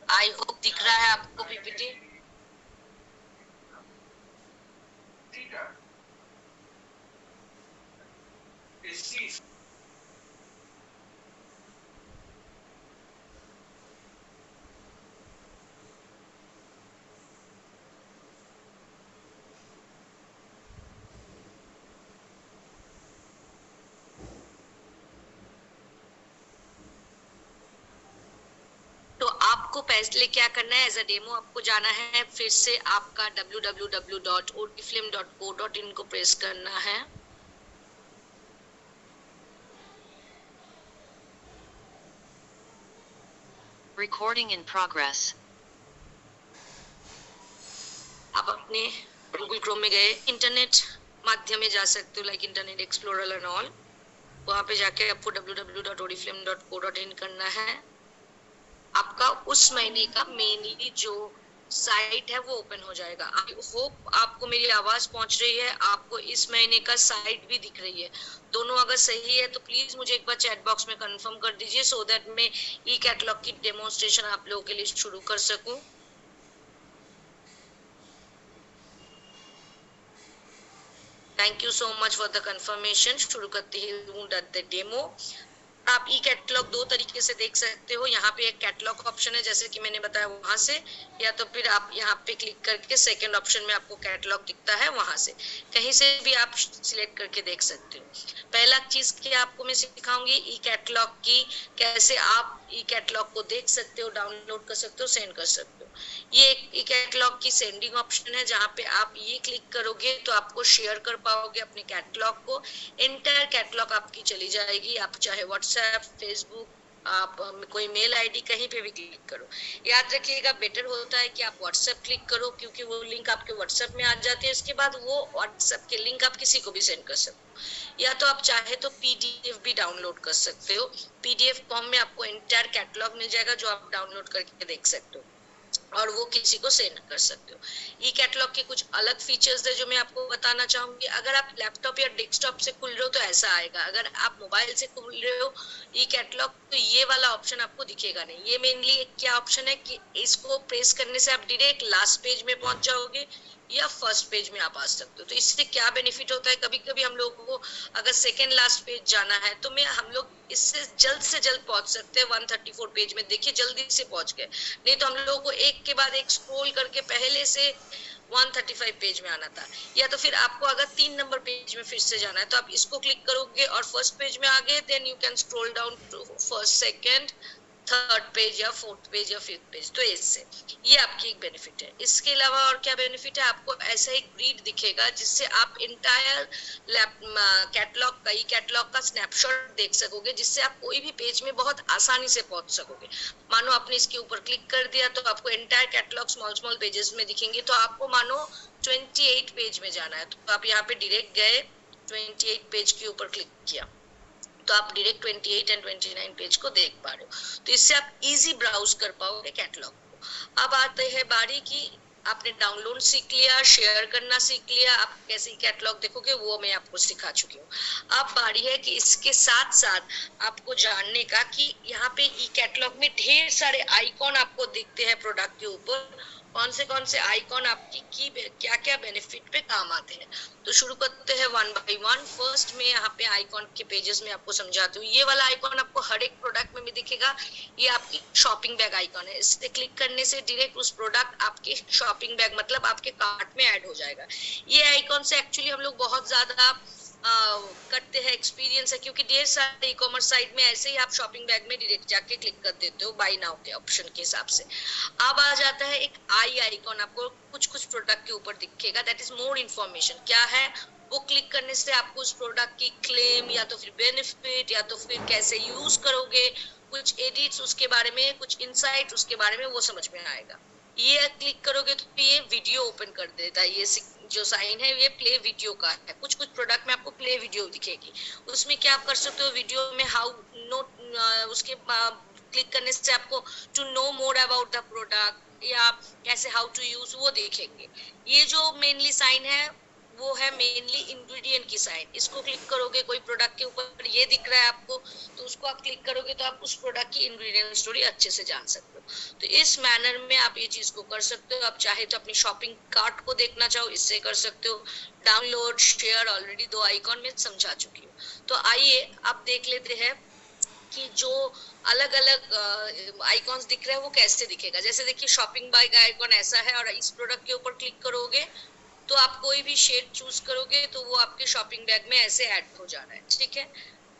आई होप दिख रहा है आपको पीपीटी। तो आपको पहले क्या करना है, एज अ डेमो आपको जाना है, फिर से आपका www.oriflame.co.in को प्रेस करना है। Recording in progress. आप अपने गूगल क्रोम में गए, इंटरनेट माध्यम में जा सकते हो, like internet explorer and all. वहां पे जाके आपको www.oriflame.co.in करना है। आपका उस महीने का मेनली जो साइट है वो ओपन हो जाएगा। आई होप आपको मेरी आवाज पहुंच रही है, आपको इस महीने का साइट भी दिख रही है। दोनों अगर सही है तो प्लीज मुझे एक बार चैट बॉक्स में कंफर्म कर दीजिए, सो दैट मैं ई कैटलॉग की डेमोन्स्ट्रेशन आप लोगों के लिए शुरू कर सकूं। Thank you so much for the confirmation. शुरू करते ही हूँ द डेमो। आप ई कैटलॉग दो तरीके से देख सकते हो। यहाँ पे एक कैटलॉग ऑप्शन है, जैसे कि मैंने बताया, वहां से, या तो फिर आप यहाँ पे क्लिक करके सेकंड ऑप्शन में आपको कैटलॉग दिखता है, वहां से कहीं से भी आप सिलेक्ट करके देख सकते हो। पहला चीज की आपको मैं सिखाऊंगी ई कैटलॉग की, कैसे आप ई कैटलॉग को देख सकते हो, डाउनलोड कर सकते हो, सेंड कर सकते हो। ये एक ई कैटलॉग की सेंडिंग ऑप्शन है, जहाँ पे आप ये क्लिक करोगे तो आपको शेयर कर पाओगे अपने कैटलॉग को। एंटायर कैटलॉग आपकी चली जाएगी, आप चाहे व्हाट्सएप, फेसबुक, आप कोई मेल आईडी कहीं पे भी क्लिक करो। याद रखिएगा, बेटर होता है कि आप व्हाट्सएप क्लिक करो, क्योंकि वो लिंक आपके व्हाट्सएप में आ जाती है। इसके बाद वो व्हाट्सएप के लिंक आप किसी को भी सेंड कर सकते हो, या तो आप चाहे तो पीडीएफ भी डाउनलोड कर सकते हो। पीडीएफ फॉर्म में आपको एंटायर कैटलॉग मिल जाएगा, जो आप डाउनलोड करके देख सकते हो और वो किसी को सेंड कर सकते हो। ई कैटलॉग के कुछ अलग फीचर्स है जो मैं आपको बताना चाहूंगी। अगर आप लैपटॉप या डेस्कटॉप से खुल रहे हो तो ऐसा आएगा, अगर आप मोबाइल से खुल रहे हो ई कैटलॉग तो ये वाला ऑप्शन आपको दिखेगा नहीं। ये मेनली क्या ऑप्शन है कि इसको प्रेस करने से आप डायरेक्ट लास्ट पेज में पहुंच जाओगे या फर्स्ट पेज में आप आ सकते हो। तो इससे क्या बेनिफिट होता है, कभी कभी हम लोगों को अगर सेकेंड लास्ट पेज जाना है तो मैं हम लोग इससे जल्द से जल्द पहुंच सकते हैं 134 पेज में। देखिए जल्दी से पहुंच गए, नहीं तो हम लोगों को एक के बाद एक स्क्रॉल करके पहले से 135 पेज में आना था। या तो फिर आपको अगर 3 नंबर पेज में फिर से जाना है तो आप इसको क्लिक करोगे और फर्स्ट पेज में आ गए, then you can scroll down to first, second, third page या फोर्थ पेज या फिफ्थ पेज। तो इससे ये आपकी एक बेनिफिट है। इसके अलावा और क्या बेनिफिट है, आपको ऐसा एक ग्रिड दिखेगा जिससे आप इंटायर कैटलॉग का, ई कैटलॉग का स्नैपशॉट देख सकोगे, जिससे आप कोई भी पेज में बहुत आसानी से पहुंच सकोगे। मानो आपने इसके ऊपर क्लिक कर दिया तो आपको entire catalogue small small pages में दिखेंगे। तो आपको मानो 28 पेज में जाना है तो आप यहाँ पे डायरेक्ट गए, 28 पेज के ऊपर क्लिक किया तो आप डायरेक्ट 28 एंड 29 पेज को देख पा रहे हो। तो इससे आप इजी ब्राउज कर पाओगे कैटलॉग को। अब आते हैं बारी की, आपने डाउनलोड सीख लिया, शेयर करना सीख लिया, आप कैसे कैटलॉग देखोगे वो मैं आपको सिखा चुकी हूँ। अब बारी है कि इसके साथ साथ आपको जानने का कि यहाँ पे ई कैटलॉग में ढेर सारे आइकॉन आपको दिखते हैं प्रोडक्ट के ऊपर, कौन से आइकॉन आपकी की क्या क्या बेनिफिट पे काम आते हैं। तो शुरू करते हैं वन बाय वन। फर्स्ट में यहाँ पे आइकॉन के पेजेस में आपको समझाती हूँ। ये वाला आइकॉन आपको हर एक प्रोडक्ट में भी दिखेगा। ये आपकी शॉपिंग बैग आइकॉन है। इस पे क्लिक करने से डायरेक्ट उस प्रोडक्ट आपके शॉपिंग बैग मतलब आपके कार्ट में ऐड हो जाएगा। ये आइकॉन से एक्चुअली हम लोग बहुत ज्यादा करते हैं, एक्सपीरियंस है, क्योंकि ढेर सारे ई कॉमर्स साइट में ऐसे ही आप शॉपिंग बैग में डायरेक्ट जाके क्लिक कर देते हो बाय नाउ के ऑप्शन के हिसाब से। अब आ जाता है एक आई आइकॉन, आपको कुछ कुछ प्रोडक्ट के ऊपर दिखेगा, दैट इज मोर इन्फॉर्मेशन। क्या है वो? क्लिक करने से आपको उस प्रोडक्ट की क्लेम या तो फिर बेनिफिट या तो फिर कैसे यूज करोगे, कुछ एडिट्स उसके बारे में, कुछ इनसाइट उसके बारे में, वो समझ में आएगा। ये क्लिक करोगे तो ये वीडियो ओपन कर देता है। ये जो साइन है ये प्ले वीडियो का है। कुछ कुछ प्रोडक्ट में आपको प्ले वीडियो दिखेगी, उसमें क्या आप कर सकते हो, वीडियो में हाउ नोट उसके क्लिक करने से आपको to know more about the product या कैसे हाउ टू यूज वो देखेंगे। ये जो मेनली साइन है वो है मेनली इंग्रेडिएंट की साइन। इसको क्लिक करोगे, कोई प्रोडक्ट के ऊपर ये दिख रहा है आपको, तो उसको आप क्लिक करोगे तो आप उस प्रोडक्ट की इंग्रेडिएंट स्टोरी अच्छे से जान सकते हो। तो इस मैनर में आप ये चीज को कर सकते हो। आप चाहे तो अपनी शॉपिंग कार्ट को देखना चाहो, इससे कर सकते हो। डाउनलोड, शेयर, ऑलरेडी दो आइकॉन में समझा चुकी हूँ। तो आइए आप देख लेते हैं कि जो अलग अलग आइकॉन्स दिख रहे हैं वो कैसे दिखेगा। जैसे देखिए शॉपिंग बैग आइकॉन ऐसा है, और इस प्रोडक्ट के ऊपर क्लिक करोगे तो आप कोई भी शेड चूज करोगे तो वो आपके शॉपिंग बैग में ऐसे ऐड हो जा रहा है। ठीक है,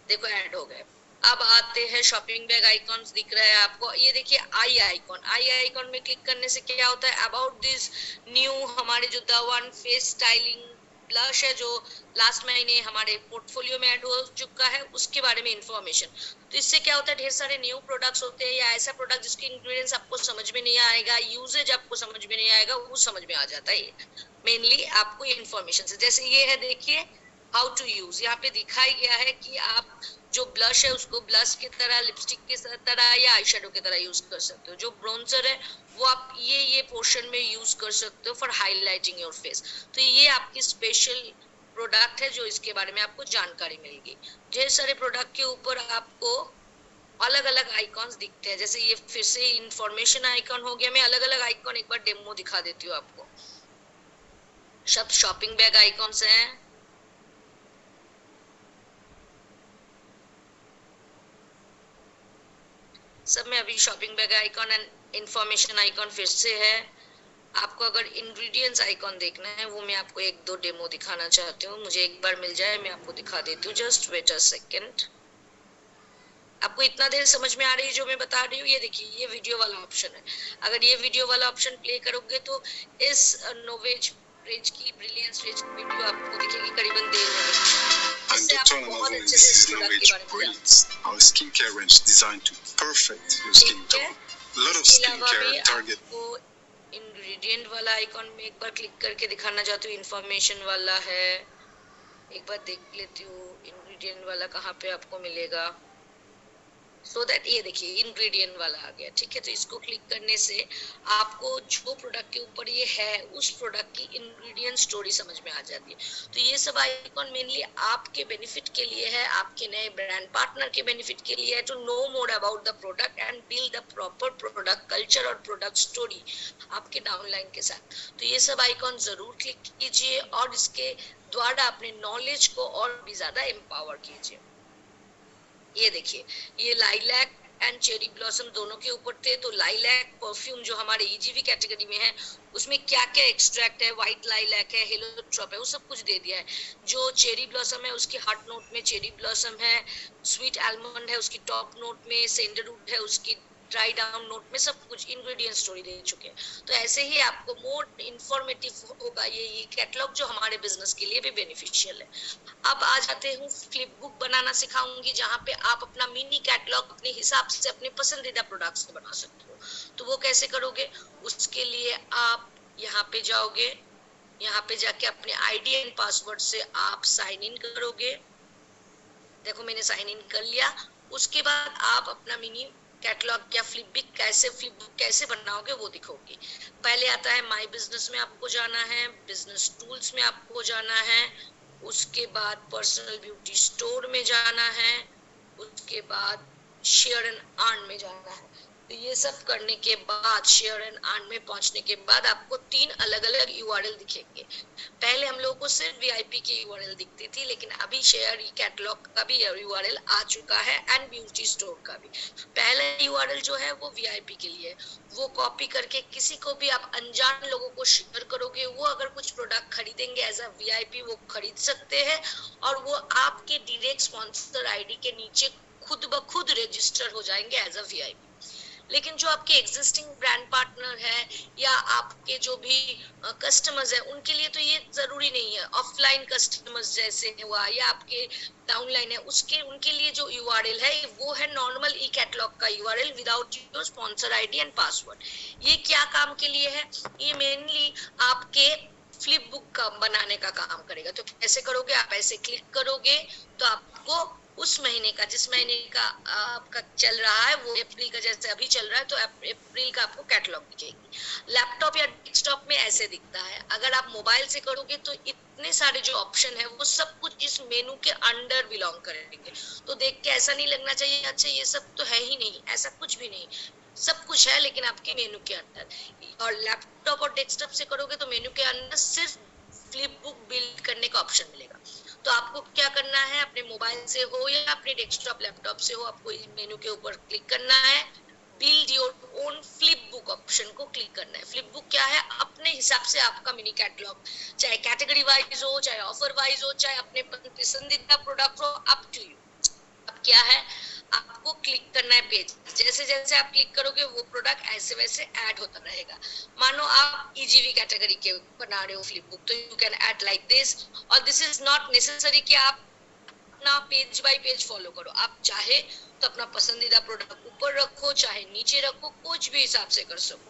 देखो ऐड हो गए। अब आते हैं शॉपिंग बैग आइकॉन्स दिख रहा है आपको, ये देखिए आई आइकॉन। आई आइकॉन में क्लिक करने से क्या होता है, अबाउट दिस न्यू हमारे जो the one face styling blush है जो लास्ट महीने हमारे पोर्टफोलियो में ऐड हो चुका है, उसके बारे में इंफॉर्मेशन। तो इससे क्या होता है, ढेर सारे न्यू प्रोडक्ट्स होते हैं या ऐसा प्रोडक्ट जिसके इंग्रेडिएंट्स आपको समझ में नहीं आएगा, यूजेज आपको समझ में नहीं आएगा, वो समझ में आ जाता है मेनली आपको इंफॉर्मेशन से। जैसे ये है देखिए हाउ टू यूज, यहाँ पे दिखाई गया है कि आप जो ब्लश है उसको ब्लश की तरह, लिपस्टिक की तरह या आई शेडो की तरह यूज कर सकते हो। जो ब्रोंजर है वो आप ये पोर्शन में यूज कर सकते हो फॉर हाईलाइटिंग योर फेस। तो ये आपकी स्पेशल प्रोडक्ट है जो इसके बारे में आपको जानकारी मिलेगी। ढेर सारे प्रोडक्ट के ऊपर आपको अलग अलग आइकॉन्स दिखते हैं। जैसे ये फिर से इंफॉर्मेशन आइकॉन हो गया। मैं अलग अलग आइकॉन एक बार डेमो दिखा देती हूँ आपको। सब शॉपिंग बैग आइकॉन्स हैं। सब में अभी shopping bag icon and information icon फिर से है। आपको अगर इंग्रेडिएंट्स आइकॉन देखना है वो मैं आपको एक दो डेमो दिखाना चाहती हूँ, मुझे एक बार मिल जाए, मैं आपको दिखा देती हूँ। Just wait a second. आपको इतना देर समझ में आ रही है जो मैं बता रही हूँ? ये देखिए ये वीडियो वाला ऑप्शन है। अगर ये वीडियो वाला ऑप्शन प्ले करोगे तो इस नोवेज रेंज की ब्रिलियंस रेंज की वीडियो आपको दिखेगी करीबन देर में। इससे आप बहुत अच्छे से इस प्रोडक्ट के बारे में जान। Our skincare range designed to perfect your skin tone. A lot of skincare target. आपको इंग्रेडिएंट वाला आइकॉन में एक बार क्लिक करके दिखाना चाहती हूँ। इंफॉर्मेशन वाला है, एक बार देख लेती हूँ इंग्रेडिएंट वाला कहाँ पे आपको मिलेगा। सो दैट ये देखिए इंग्रेडिएंट वाला आ गया। ठीक है, तो इसको क्लिक करने से आपको जो प्रोडक्ट के ऊपर ये है उस प्रोडक्ट की इंग्रेडिएंट स्टोरी समझ में आ जाती है। तो ये सब आइकॉन मेनली आपके बेनिफिट के लिए है, आपके नए ब्रांड पार्टनर के बेनिफिट के लिए है, to know more about the product and build the proper product culture और प्रोडक्ट स्टोरी आपके डाउनलाइन के साथ। तो ये सब आइकॉन जरूर क्लिक कीजिए और इसके द्वारा अपने नॉलेज को और भी ज्यादा एम्पावर कीजिए। ये देखिए ये लाइलैक एंड चेरी ब्लॉसम दोनों के ऊपर थे। तो लाइलैक परफ्यूम जो हमारे ईजीवी कैटेगरी में है उसमें क्या क्या एक्सट्रैक्ट है, व्हाइट लाइलैक है, हेलोट्रोप है, वो सब कुछ दे दिया है। जो चेरी ब्लॉसम है उसकी हार्ट नोट में चेरी ब्लॉसम है, स्वीट आलमंड है उसकी टॉप नोट में, सैंडलवुड है उसकी ड्राई डाउन नोट में, सब कुछ इंग्रेडिएंट स्टोरी दे चुके हैं। तो ऐसे ही आपको मोर इंफॉर्मेटिव होगा ये कैटलॉग जो हमारे बिजनेस के लिए भी बेनिफिशियल है। अब आ जाते हैं फ्लिप बुक बनाना सिखाऊंगी जहाँ पे आप अपना मिनी कैटलॉग अपने हिसाब से अपने पसंदीदा प्रोडक्ट्स को बना सकते हो। तो वो कैसे करोगे, उसके लिए आप यहाँ पे जाओगे, यहाँ पे जाके अपने आईडी एंड पासवर्ड से आप साइन इन करोगे। देखो मैंने साइन इन कर लिया। उसके बाद आप अपना मिनी कैटलॉग या फ्लिप बुक कैसे बनाओगे वो दिखाओगे। पहले आता है माय बिजनेस में आपको जाना है, बिजनेस टूल्स में आपको जाना है, उसके बाद पर्सनल ब्यूटी स्टोर में जाना है, उसके बाद शेयर एंड अर्न में जाना है। तो ये सब करने के बाद शेयर एंड अर्न में पहुंचने के बाद आपको 3 अलग अलग यूआरएल दिखेंगे। पहले हम लोगों को सिर्फ वीआईपी की यूआरएल दिखती थी, लेकिन अभी शेयर कैटलॉग का भी यूआरएल आ चुका है एंड ब्यूटी स्टोर का भी। पहला यूआरएल जो है वो वीआईपी के लिए, वो कॉपी करके किसी को भी आप अनजान लोगों को शेयर करोगे, वो अगर कुछ प्रोडक्ट खरीदेंगे एज अ वीआईपी वो खरीद सकते हैं और वो आपके डायरेक्ट स्पॉन्सर आईडी के नीचे खुद ब खुद रजिस्टर हो जाएंगे एज अ वीआईपी। लेकिन जो आपके एग्जिस्टिंग ब्रांड पार्टनर है या आपके जो भी कस्टमर्स है उनके लिए तो ये जरूरी नहीं है। ऑफलाइन कस्टमर्स जैसे हुआ या आपके डाउनलाइन है उसके उनके लिए जो यूआरएल है वो है नॉर्मल ई कैटलॉग का URL without your sponsor ID and password. ये क्या काम के लिए है? ये मेनली आपके फ्लिप बुक का बनाने का काम करेगा। तो कैसे करोगे? आप ऐसे क्लिक करोगे तो आपको उस महीने का, जिस महीने का आपका चल रहा है वो अप्रैल का जैसे अभी चल रहा है तो अप्रैल का आपको कैटलॉग दिखेगी। लैपटॉप या डेस्कटॉप में ऐसे दिखता है। अगर आप मोबाइल से करोगे तो इतने सारे जो ऑप्शन है वो सब कुछ इस मेनू के अंडर बिलोंग करेंगे। तो देख के ऐसा नहीं लगना चाहिए अच्छा ये सब तो है ही नहीं, ऐसा कुछ भी नहीं, सब कुछ है लेकिन आपके मेनू के अंदर। और लैपटॉप और डेस्कटॉप से करोगे तो मेनू के अंदर सिर्फ फ्लिप बुक बिल्ड करने का ऑप्शन मिलेगा। तो आपको क्या करना है, अपने मोबाइल से हो या अपने डेस्कटॉप लैपटॉप से हो, आपको इस मेनू के ऊपर क्लिक करना है, build your own flip book option को क्लिक करना है। फ्लिप बुक क्या है? अपने हिसाब से आपका मिनी कैटलॉग, चाहे कैटेगरी वाइज हो, चाहे ऑफर वाइज हो, चाहे अपने पसंदीदा प्रोडक्ट हो, अप टू यू। अब क्या है, आपको क्लिक करना है पेज। जैसे जैसे आप क्लिक करोगे वो प्रोडक्ट ऐसे वैसे ऐड होता रहेगा। मानो आप ईजीवी कैटेगरी के बना रहे हो फ्लिप बुक तो you can add like this. और दिस इज नॉट नेसेसरी कि आप अपना पेज बाय पेज फॉलो करो। आप चाहे तो अपना पसंदीदा प्रोडक्ट ऊपर रखो, चाहे नीचे रखो, कुछ भी हिसाब से कर सको।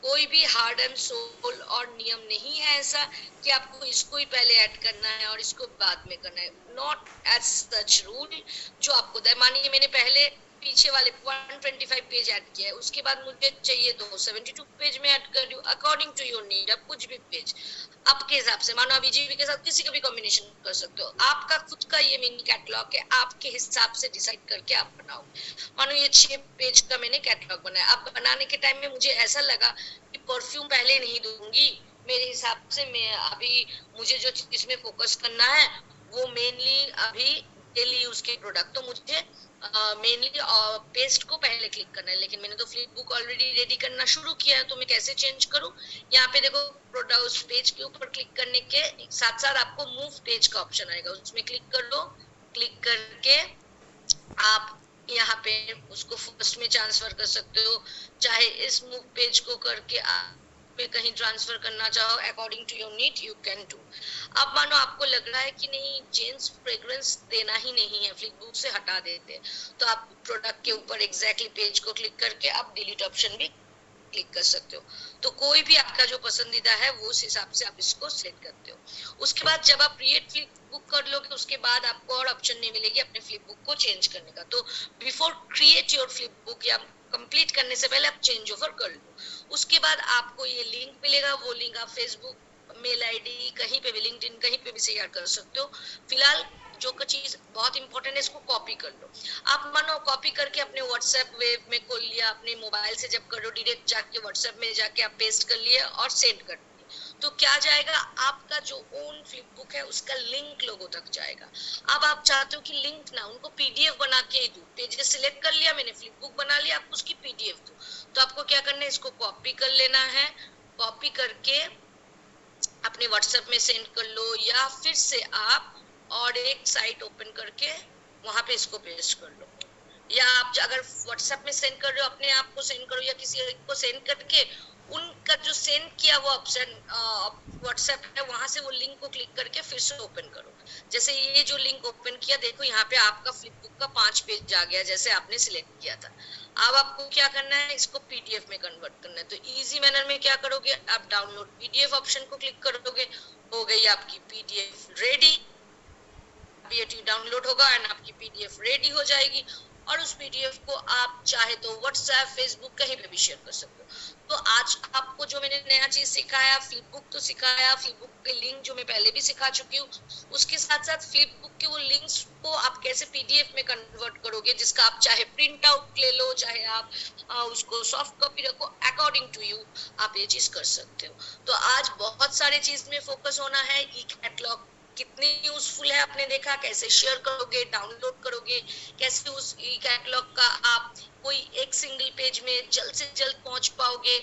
कोई भी हार्ड एंड सोल और नियम नहीं है ऐसा कि आपको इसको ही पहले ऐड करना है और इसको बाद में करना है। नॉट एज सच रूल जो आपको दे। मानिए मैंने पहले पीछे वाले 125 पेज ऐड किया है, उसके बाद मुझे चाहिए 272 पेज में ऐड कर दूं अकॉर्डिंग टू योर नीड। अब कुछ भी पेज आपके हिसाब से, मानो अभी जीवी के साथ किसी का भी कॉम्बिनेशन कर सकते हो। आपका खुद का ये मिनी कैटलॉग है, आपके हिसाब से डिसाइड करके आप बनाओ। मानो ये 6 पेज का मैंने कैटलॉग बनाया। अब बनाने के टाइम में मुझे ऐसा लगा कि परफ्यूम पहले नहीं दूंगी, मेरे हिसाब से मैं अभी मुझे जो चीज में फोकस करना है वो मेनली अभी डेली यूज के प्रोडक्ट, तो मुझे मेनली पेस्ट को पहले क्लिक करना है। लेकिन मैंने तो फ्लिप बुक ऑलरेडी रेडी करना शुरू किया है तो मैं कैसे चेंज करूं? यहाँ पे देखो प्रोडक्ट उस पेज के ऊपर क्लिक करने के साथ साथ आपको मूव पेज का ऑप्शन आएगा, उसमें क्लिक कर लो। क्लिक करके आप यहाँ पे उसको फर्स्ट में ट्रांसफर कर सकते हो, चाहे इस मूव पेज को करके आप में कहीं ट्रांसफर करना चाहो according to your need you can do. अब मानो आपको लग रहा है कि नहीं जेंट्स फ्रेग्रेंस देना ही नहीं है, फ्लिप बुक से हटा देते हैं, तो आप प्रोडक्ट के ऊपर एग्जैक्टली पेज को क्लिक करके आप डिलीट ऑप्शन भी क्लिक कर सकते हो। तो कोई भी आपका जो पसंदीदा है वो उस हिसाब से आप इसको सेलेक्ट करते हो। उसके बाद जब आप क्रिएट फ्लिप बुक कर लोगे उसके बाद आपको और ऑप्शन नहीं मिलेगी अपने फ्लिप बुक को चेंज करने का। तो before create your flip book या कंप्लीट करने से पहले आप चेंज ओवर कर लो। उसके बाद आपको ये लिंक मिलेगा, वो लिंक आप फेसबुक, मेल आईडी, कहीं पे भी, लिंक्डइन कहीं पे भी शेयर कर सकते हो। फिलहाल जो चीज बहुत इंपॉर्टेंट है इसको कॉपी कर लो। आप मानो कॉपी करके अपने व्हाट्सएप वेब में खोल लिया, अपने मोबाइल से जब करो डायरेक्ट जाके व्हाट्सएप में जाके आप पेस्ट कर लिए और सेंड कर दिए, तो क्या जाएगा, आपका जो ओन फ्लिप बुक है उसका लिंक लोगों तक जाएगा। अब आप चाहते हो कि लिंक ना, उनको पीडीएफ बना के ही दूं, पेजेस सिलेक्ट कर लिया मैंने, फ्लिप बुक बना लिया, आपको उसकी पीडीएफ दूं, तो आपको क्या करना है, इसको कॉपी कर लेना है। कॉपी करके अपने व्हाट्सएप में सेंड कर लो या फिर से आप और एक साइट ओपन करके वहां पे इसको पेस्ट कर लो। या आप अगर व्हाट्सएप में सेंड कर रहे हो अपने आप को सेंड करो या किसी को सेंड करके उनका जो सेंड किया वो ऑप्शन व्हाट्सएप है वहां से वो लिंक को क्लिक करके फिर से ओपन करो। जैसे ये जो लिंक ओपन किया देखो यहाँ पे आपका फ्लिप बुक का 5 पेज आ गया जैसे आपने सिलेक्ट किया था। अब आपको क्या करना है, इसको पीडीएफ में कन्वर्ट करना है। तो इजी मैनर में क्या करोगे, आप डाउनलोड पीडीएफ ऑप्शन को क्लिक करोगे, हो गई आपकी पीडीएफ रेडी। डाउनलोड होगा एंड आपकी पीडीएफ रेडी हो जाएगी और उस पीडीएफ को आप चाहे तो व्हाट्सएप, फेसबुक कहीं पे भी शेयर कर सकते हो। तो आज आपको जो मैंने नया चीज सिखाया, फ्लिप बुक तो सिखाया, फ्लिप बुक के लिंक जो मैं पहले भी सिखा चुकी हूँ, उसके साथ साथ फ्लिप बुक के वो लिंक्स को आप कैसे पीडीएफ में कन्वर्ट करोगे, जिसका आप चाहे प्रिंट आउट ले लो, चाहे आप उसको सॉफ्ट कॉपी रखो, अकॉर्डिंग टू यू आप ये चीज कर सकते हो। तो आज बहुत सारे चीज में फोकस होना है। ई कैटलॉग कितनी यूजफुल है आपने देखा, कैसे शेयर करोगे, डाउनलोड करोगे, कैसे उस ई कैटलॉग का आप कोई एक सिंगल पेज में जल्द से जल्द पहुंच पाओगे,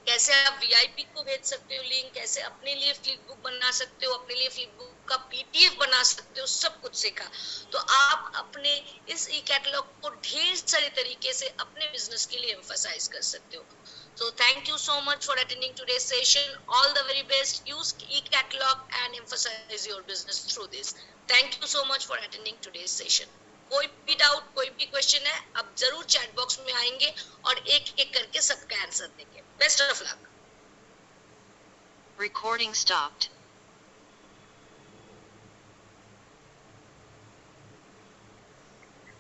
कैसे आप वीआईपी को भेज सकते हो लिंक, कैसे अपने लिए फ्लिपबुक बना सकते हो, अपने लिए फ्लिपबुक का पीडीएफ बना सकते हो, सब कुछ सीखा। तो आप अपने इस ई कैटलॉग को ढेर सारे तरीके से अपने बिजनेस के लिए एम्फसाइज कर सकते हो। So thank you so much for attending today's session. All the very best. Use e-catalog and emphasize your business through this. Thank you so much for attending today's session. कोई भी doubt, कोई भी question है, आप जरूर chat box में आएंगे और एक एक करके सबका आंसर देंगे। Best of luck. Recording stopped.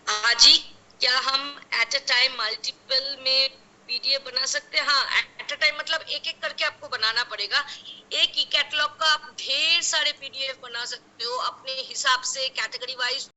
हाजी, क्या हम एट अ टाइम मल्टीपल में पीडीएफ बना सकते हैं? हाँ, एट अ टाइम मतलब एक एक करके आपको बनाना पड़ेगा। एक ई कैटलॉग का आप ढेर सारे पीडीएफ बना सकते हो अपने हिसाब से, कैटेगरी वाइज